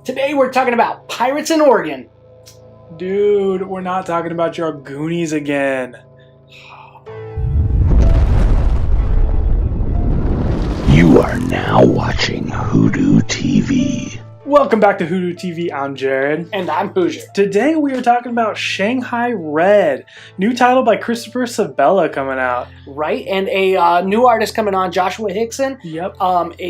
Today we're talking about pirates in Oregon. Dude, we're not talking about your Goonies again. You are now watching WhoDooTV. Welcome back to WhoDooTV. I'm Jared. And I'm Hoosier. Today we are talking about Shanghai Red. New title by Christopher Sebela coming out. Right, and a new artist coming on, Joshua Hixson. Yep.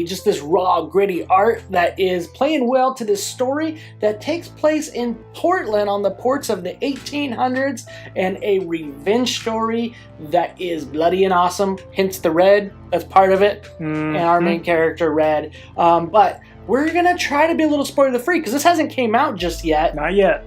Just this raw, gritty art that is playing well to this story that takes place in Portland on the ports of the 1800s, and a revenge story that is bloody and awesome. Hence the red, that's part of it, and our main character, Red. But we're gonna try to be a little spoiler free because this hasn't came out just yet. Not yet.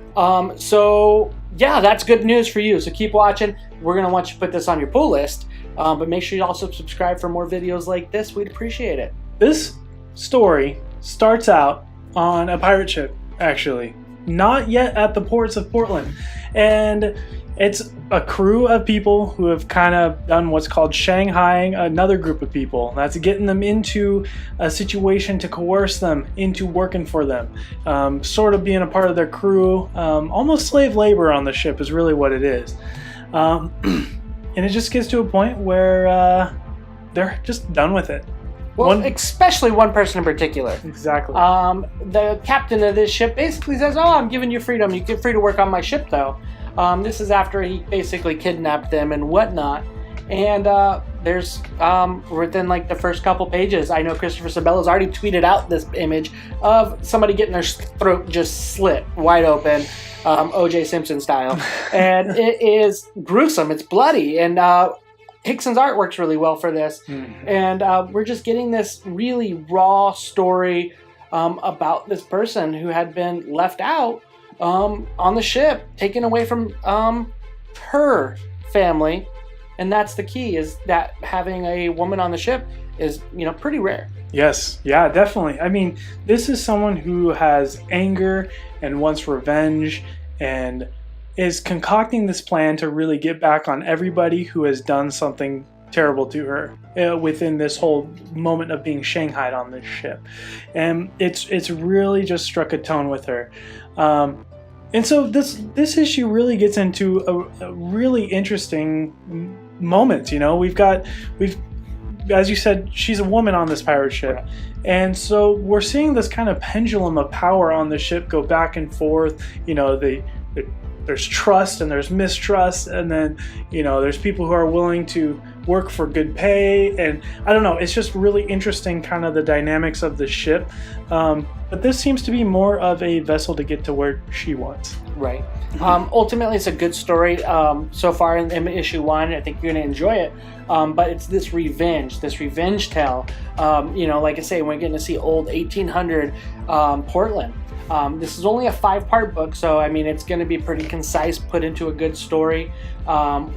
So yeah, that's good news for you. So keep watching. We're gonna want you to put this on your pull list, but make sure you also subscribe for more videos like this. We'd appreciate it. This story starts out on a pirate ship, actually. Not yet at the ports of Portland. And it's a crew of people who have kind of done what's called shanghaiing another group of people. That's getting them into a situation to coerce them into working for them. Sort of being a part of their crew. Almost slave labor on the ship is really what it is. And it just gets to a point where they're just done with it. Well, especially one person in particular. Exactly. The captain of this ship basically says, "Oh, I'm giving you freedom. You get free to work on my ship, though." This is after he basically kidnapped them and whatnot. And there's within like the first couple pages, I know Christopher Sebela's already tweeted out this image of somebody getting their throat just slit wide open, O.J. Simpson style, and it is gruesome. It's bloody, and Hixson's art works really well for this. And we're just getting this really raw story about this person who had been left out on the ship, taken away from her family. And that's the key, is that having a woman on the ship is, pretty rare. Yes, yeah, definitely. I mean, this is someone who has anger and wants revenge and is concocting this plan to really get back on everybody who has done something terrible to her within this whole moment of being shanghaied on this ship. And it's really just struck a tone with her. And so this issue really gets into a really interesting moment. We've as you said, she's a woman on this pirate ship. Right. And so we're seeing this kind of pendulum of power on the ship go back and forth. There's trust and there's mistrust, and then there's people who are willing to work for good pay, and I don't know, it's just really interesting, kind of the dynamics of the ship. But this seems to be more of a vessel to get to where she wants. Right. Ultimately, it's a good story so far in issue 1. I think you're going to enjoy it. But it's this revenge tale. Like I say, we're getting to see old 1800 Portland. This is only a 5-part book, so I mean it's going to be pretty concise, put into a good story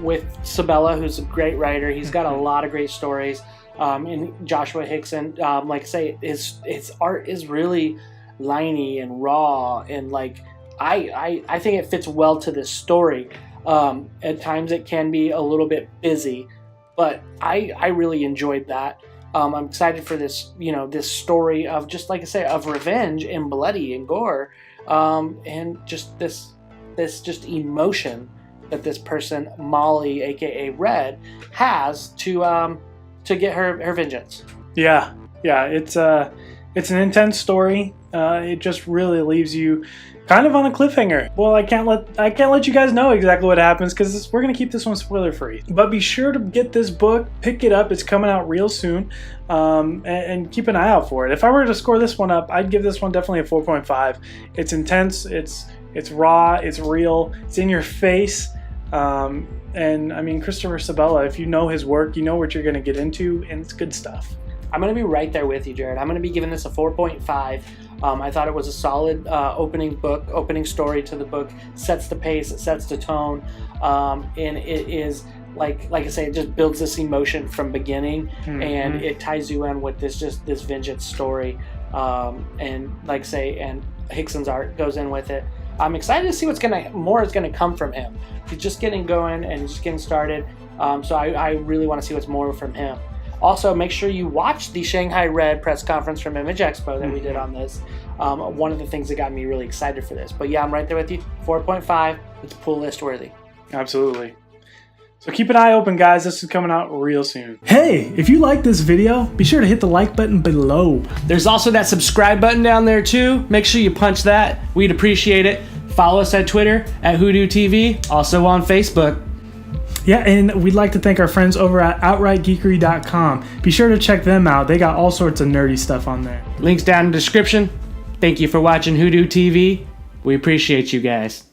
with Sebela, who's a great writer. He's got a lot of great stories. And Joshua Hixson, like I say, his art is really liney and raw, and like I think it fits well to this story. At times it can be a little bit busy, but I really enjoyed that. I'm excited for this, this story of, just like I say, of revenge and bloody and gore, and just this just emotion that this person, Molly, aka Red, has to get her vengeance. Yeah, it's an intense story. It just really leaves you kind of on a cliffhanger. Well, I can't let you guys know exactly what happens because we're gonna keep this one spoiler free. But be sure to get this book, pick it up. It's coming out real soon, and keep an eye out for it. If I were to score this one up, I'd give this one definitely a 4.5. It's intense. It's raw. It's real. It's in your face. And I mean, Christopher Sebela, if you know his work, you know what you're gonna get into, and it's good stuff. I'm going to be right there with you, Jared. I'm going to be giving this a 4.5. I thought it was a solid opening story to the book. Sets the pace, it sets the tone, and it is, like I say, it just builds this emotion from beginning, and it ties you in with this vengeance story. And like I say, and Hixson's art goes in with it. I'm excited to see more is gonna come from him. He's just getting going and just getting started. So I really want to see what's more from him. Also, make sure you watch the Shanghai Red press conference from Image Expo that we did on this. One of the things that got me really excited for this. But yeah, I'm right there with you. 4.5. It's pull list worthy. Absolutely. So keep an eye open, guys. This is coming out real soon. Hey, if you like this video, be sure to hit the like button below. There's also that subscribe button down there too. Make sure you punch that. We'd appreciate it. Follow us at Twitter at WhoDooTV, also on Facebook. Yeah, and we'd like to thank our friends over at OutrightGeekery.com. Be sure to check them out. They got all sorts of nerdy stuff on there. Links down in the description. Thank you for watching WhoDooTV. We appreciate you guys.